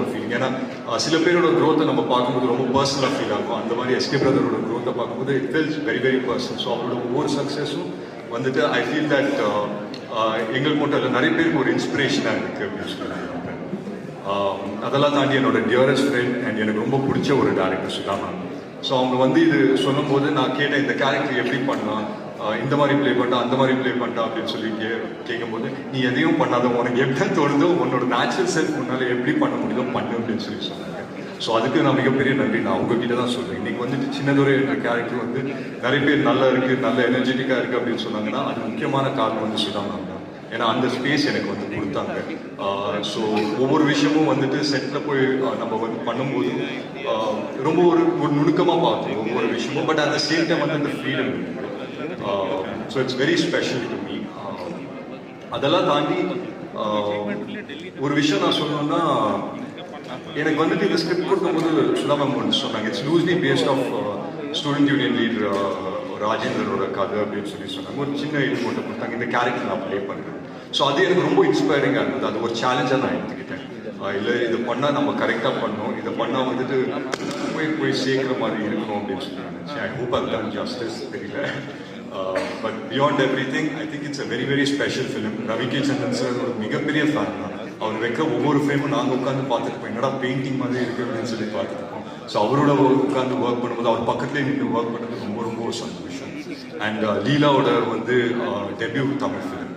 ஒரு ஃபீலிங். ஏன்னா சில பேரோட க்ரோத்தை நம்ம பார்க்கும்போது ரொம்ப பர்சனலாக ஃபீல் ஆகும். அந்த மாதிரி எஸ்கே பிரதரோட க்ரோத்தை பார்க்கும்போது it feels very very personal. So அவரோட ஒவ்வொரு சக்ஸஸும் வந்துட்டு ஐ ஃபீல் தட் எங்களுக்கு மட்டும் இல்லை, நிறைய பேருக்கு ஒரு இன்ஸ்பிரேஷனாக இருக்குது அப்படின்னு சொல்லி. அதெல்லாம் தாண்டி என்னோட டியரஸ்ட் ஃப்ரெண்ட் அண்ட் எனக்கு ரொம்ப பிடிச்ச ஒரு டேரக்டர் சுதாமா. ஸோ அவங்க வந்து இது சொல்லும்போது நான் கேட்டேன், இந்த கேரக்டர் எப்படி பண்ணலாம், இந்த மாதிரி ப்ளே பண்ணா அந்த மாதிரி ப்ளே பண்ணா அப்படின்னு சொல்லி கேட்கும்போது, நீ எதையும் பண்ணாத, உனக்கு எப்படி தோணுதோ உன்னோட நேச்சுரல் செல்ஃப் முன்னால எப்படி பண்ண முடியுதோ பண்ணு அப்படின்னு சொல்லி சொன்னாங்க. ஸோ அதுக்கு நான் மிகப்பெரிய நன்றி நான் உங்ககிட்ட தான் சொல்றேன். இன்னைக்கு வந்துட்டு சின்னதுரை என்ற கேரக்டர் வந்து நிறைய பேர் நல்லா இருக்கு, நல்ல எனர்ஜெட்டிக்காக இருக்கு அப்படின்னு சொன்னாங்கன்னா அது முக்கியமான காரணம் வந்து சுதாமா தான். ஏன்னா அந்த ஸ்பேஸ் எனக்கு வந்து கொடுத்தாங்க. ஸோ ஒவ்வொரு விஷயமும் வந்துட்டு செட்டில் போய் நம்ம வந்து பண்ணும்போது ரொம்ப ஒரு நுணுக்கமாக பார்த்தோம் ஒவ்வொரு விஷயமும். But at the same time வந்து அந்த freedom. So it's very special to me. அதெல்லாம் தாண்டி ஒரு விஷயம் நான் சொல்லணும்னா, எனக்கு வந்துட்டு இந்த ஸ்கிரிப்ட் கொடுக்கும்போது சுதாமம் வந்து சொன்னாங்க, it's loosely based of student union leader ராஜேந்திரோட கதை அப்படின்னு சொல்லி சொன்னாங்க. ஒரு சின்ன இது போட்டு கொடுத்தாங்க, இந்த கேரக்டர் நான் ப்ளே பண்ணுறேன். ஸோ அது எனக்கு ரொம்ப இன்ஸ்பைரிங்காக இருந்தது. அது ஒரு சேலஞ்சாக நான் எடுத்துக்கிட்டேன். இல்லை இது பண்ணால் நம்ம கரெக்டாக பண்ணோம், இதை பண்ணால் வந்துட்டு போய் சேர்க்குற மாதிரி இருக்கும் அப்படின்னு சொல்லி நினச்சேன். I hope I done justice, தெரியல. But beyond everything I think it's a very very special film. Ravi K Chandran sir ஒரு மிகப்பெரிய ஃபேன் தான். அவர் வைக்கிற ஒவ்வொரு ஃப்ரேமும் நாங்கள் உட்காந்து பார்த்துருப்போம், என்னடா பெயிண்டிங் மாதிரி இருக்குது அப்படின்னு சொல்லி பார்த்துருப்போம். ஸோ அவரோட உட்காந்து ஒர்க் பண்ணும்போது அவர் பக்கத்துலேயே நின்று ஒர்க் பண்ணுறது ரொம்ப ரொம்ப சந்தோஷம். அண்ட் லீலாவோட வந்து debut Tamil film.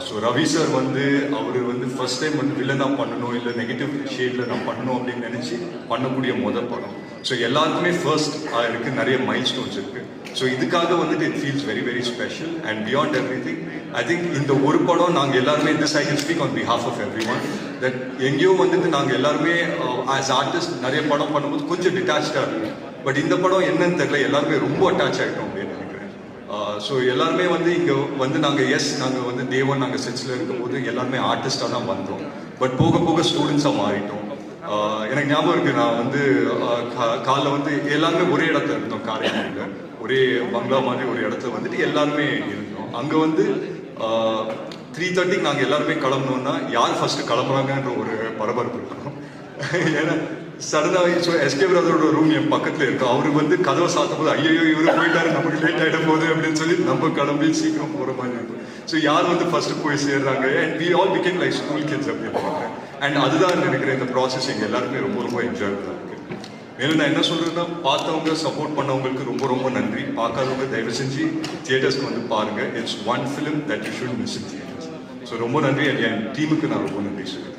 So Ravi sir வந்து அவர் வந்து ஃபர்ஸ்ட் டைம் வந்து வில்லனாக பண்ணணும், இல்லை நெகட்டிவ் ஷேடில் நான் பண்ணணும் அப்படின்னு நினச்சி பண்ணக்கூடிய படம். ஸோ எல்லாருக்குமே ஃபர்ஸ்ட் இருக்குது, நிறைய மைல் ஸ்டோன்ஸ் இருக்குது. ஸோ இதுக்காக வந்துட்டு it feels very very special. And beyond everything I think இந்த ஒரு படம் நாங்கள் எல்லாருமே this I can speak on behalf of everyone that எங்கேயோ வந்துட்டு நாங்கள் எல்லாருமே ஆஸ் ஆர்டிஸ்ட் நிறைய படம் பண்ணும்போது கொஞ்சம் டிட்டாச்சாக இருக்கும். பட் இந்த படம் என்னன்னு தெரியல, எல்லாருமே ரொம்ப அட்டாச் ஆகிட்டோம் அப்படின்னு நினைக்கிறேன். ஸோ எல்லாருமே வந்து இங்கே வந்து நாங்கள் வந்து தேவன் நாங்கள் செட்ஸில் இருக்கும்போது எல்லாருமே ஆர்டிஸ்டாக தான் வந்தோம். பட் போக போக ஸ்டூடெண்ட்ஸாக மாறிட்டோம். எனக்கு ஞாபகம் இருக்குது, நான் வந்து காலைல வந்து எல்லாருமே ஒரே இடத்துல இருந்தோம், காரைக்குடியில் ஒரே பங்களா மாதிரி ஒரு இடத்துல வந்துட்டு எல்லாருமே இருந்தோம். அங்கே வந்து 3:30 நாங்கள் எல்லாருமே கிளம்புனோம்னா யார் ஃபர்ஸ்ட் கிளம்புறாங்கன்ற ஒரு பரபரப்பு இருக்கணும். ஏன்னா சடனாக ஸோ எஸ்கே பிரதரோட ரூம் என் பக்கத்தில் இருக்கும். அவருக்கு வந்து கதவை சாத்தும் போது ஐயோ இவரு போயிட்டாரு, நமக்கு லேட் ஆகிடும் போது அப்படின்னு சொல்லி நம்ம கிளம்பி சீக்கிரம் போகிற மாதிரி இருக்கும். ஸோ யார் வந்து ஃபர்ஸ்ட் போய் சேர்றாங்க and we all become like school kids அப்படின்னு நினைக்கிறேன். அண்ட் அதுதான் நினைக்கிறேன் இந்த ப்ராசஸ் எங்கள் எல்லாருமே ரொம்ப ரொம்ப என்ஜாய் தான் இருக்கு. மேலும் நான் என்ன சொல்றேன்னா, பார்த்தவங்க சப்போர்ட் பண்ணவங்களுக்கு ரொம்ப ரொம்ப நன்றி. பார்க்காதவங்க தயவு செஞ்சு தியேட்டர்ஸ்க்கு வந்து பாருங்க. It's one film that you should miss in theatres. So ரொம்ப நன்றி. என் டீமுக்கு நான் ரொம்ப நன்றி சொல்லுறேன்.